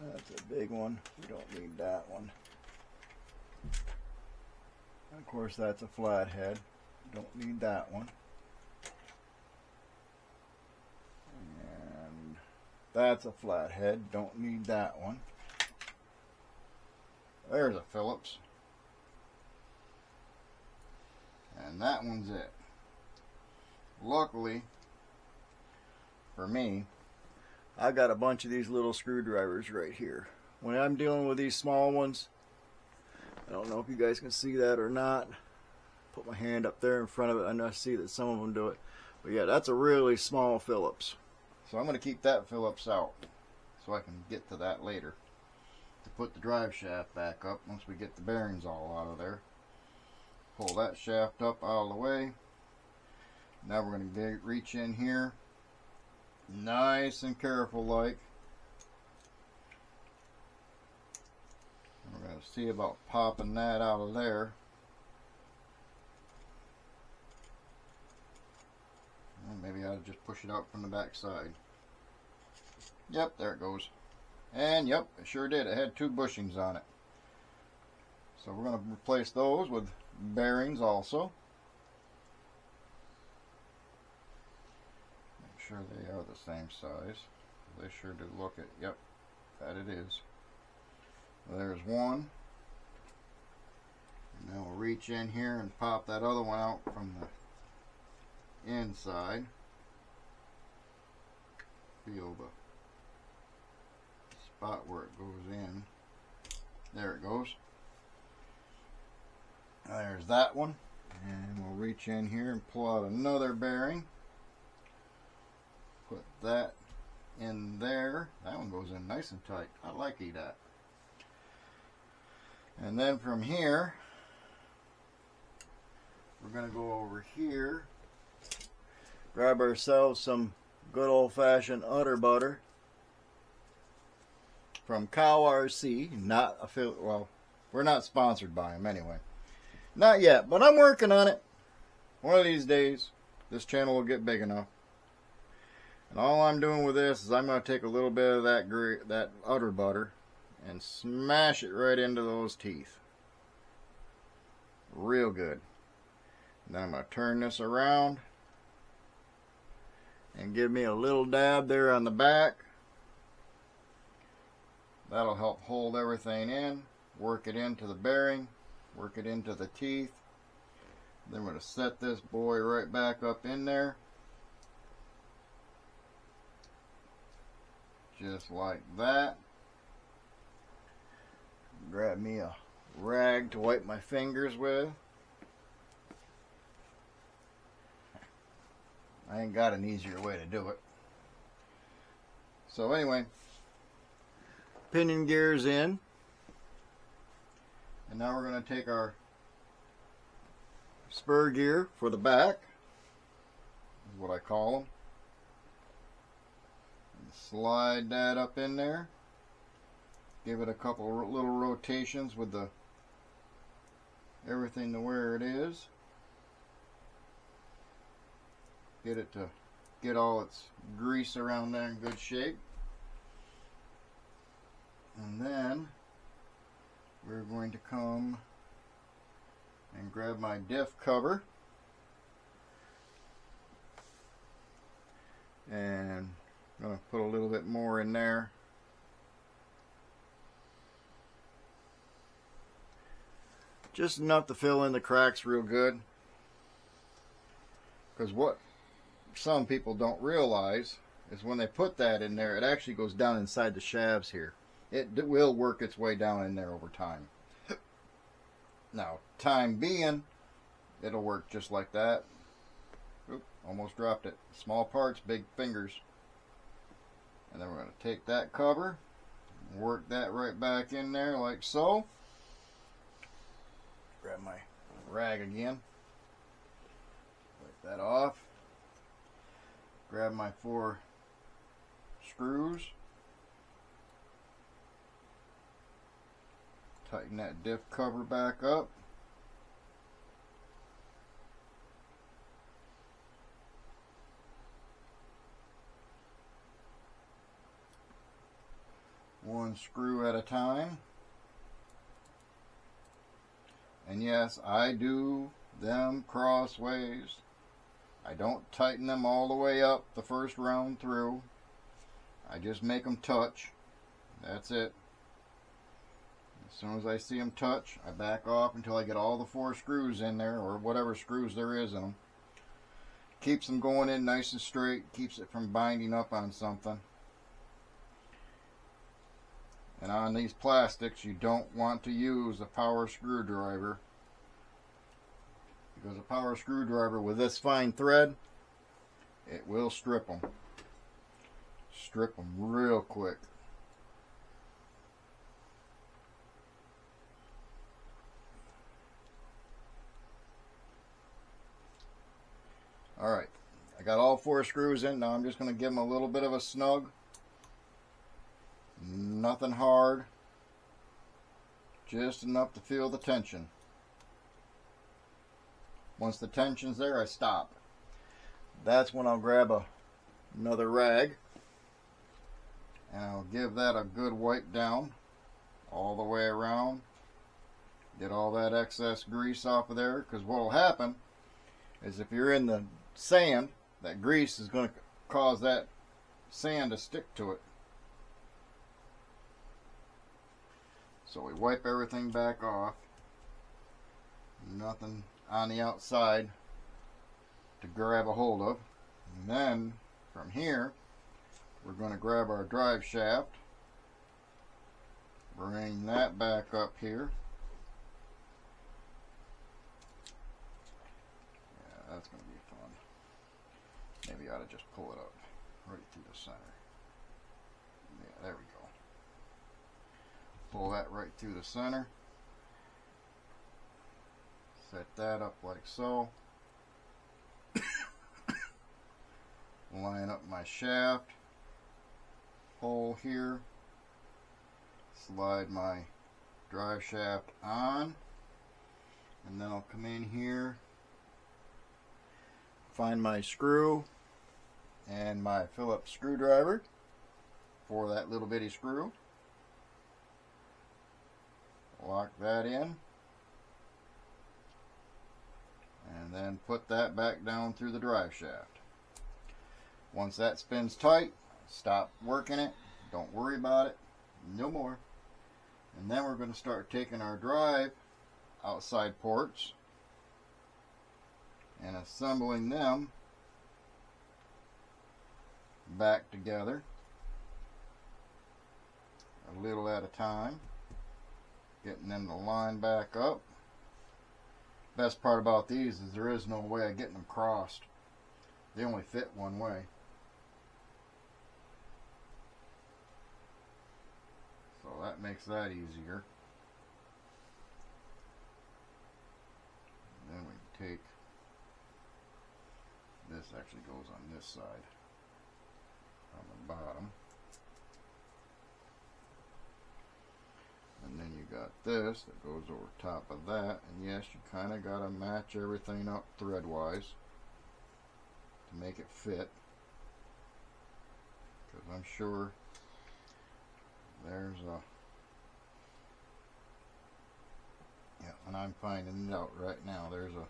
That's a big one. We don't need that one. Of course, that's a flathead. Don't need that one. And that's a flathead. Don't need that one. There's a Phillips. And that one's it. Luckily for me, I got a bunch of these little screwdrivers right here. When I'm dealing with these small ones, I don't know if you guys can see that or not. Put my hand up there in front of it. I know I see that some of them do it. But yeah, that's a really small Phillips. So I'm going to keep that Phillips out so I can get to that later. To put the drive shaft back up once we get the bearings all out of there. Pull that shaft up out of the way. Now we're going to reach in here. Nice and careful like. We're going to see about popping that out of there. Well, maybe I'll just push it out from the back side. Yep, there it goes. And yep, it sure did. It had 2 bushings on it. So we're going to replace those with bearings also. Make sure they are the same size. They sure do look it. Yep, that it is. There's one. And then we'll reach in here and pop that other one out from the inside. Feel the spot where it goes in. There it goes. There's that one. And we'll reach in here and pull out another bearing. Put that in there. That one goes in nice and tight. I like that. And then from here, we're going to go over here, grab ourselves some good old-fashioned udder butter from Cow RC. Not affiliate. Well, we're not sponsored by them anyway. Not yet, but I'm working on it. One of these days, this channel will get big enough. And all I'm doing with this is I'm going to take a little bit of that udder butter and smash it right into those teeth. Real good. And then I'm going to turn this around and give me a little dab there on the back. That'll help hold everything in, work it into the bearing, work it into the teeth. Then we're going to set this boy right back up in there. Just like that. Grab me a rag to wipe my fingers with. I ain't got an easier way to do it. So anyway, pinion gears in. And now we're going to take our spur gear for the back, is what I call them. And slide that up in there. Give it a couple little rotations with the everything to where it is. Get it to get all its grease around there in good shape. And then we're going to come and grab my diff cover and I'm going to put a little bit more in there. Just enough to fill in the cracks real good. Because what some people don't realize is when they put that in there, it actually goes down inside the shafts here. It will work its way down in there over time. Now, time being, it'll work just like that. Oop, almost dropped it. Small parts, big fingers. And then we're going to take that cover, work that right back in there like so. Grab my rag again. Wipe that off. Grab my 4 screws. Tighten that diff cover back up. one screw at a time. And yes, I do them crossways. I don't tighten them all the way up the first round through. I just make them touch. That's it. As soon as I see them touch, I back off until I get all the 4 screws in there, or whatever screws there is in them. Keeps them going in nice and straight, keeps it from binding up on something. And on these plastics, you don't want to use a power screwdriver, because a power screwdriver with this fine thread, it will strip them. Strip them real quick. Alright, I got all 4 screws in. Now I'm just going to give them a little bit of a snug. Nothing hard. Just enough to feel the tension. Once the tension's there, I stop. That's when I'll grab another rag and I'll give that a good wipe down all the way around. Get all that excess grease off of there, because what will happen is if you're in the sand, that grease is going to cause that sand to stick to it. So we wipe everything back off. Nothing on the outside to grab a hold of. And then from here, we're going to grab our drive shaft, bring that back up here. Yeah, that's going to be fun. Maybe I ought to just pull it up right through the center. Yeah, there we go. Pull that right through the center. Set that up like so. Line up my shaft hole here. Slide my drive shaft on. And then I'll come in here, find my screw and my Phillips screwdriver for that little bitty screw. Lock that in. And then put that back down through the drive shaft. Once that spins tight, stop working it. Don't worry about it. No more. And then we're going to start taking our drive outside ports and assembling them back together, a little at a time, getting them to line back up. Best part about these is there is no way of getting them crossed. They only fit one way. So that makes that easier. Then we take, this actually goes on this side, on the bottom. And then you got this that goes over top of that. And yes, you kind of got to match everything up thread-wise to make it fit. Because I'm sure there's a... Yeah, and I'm finding it out right now. There's a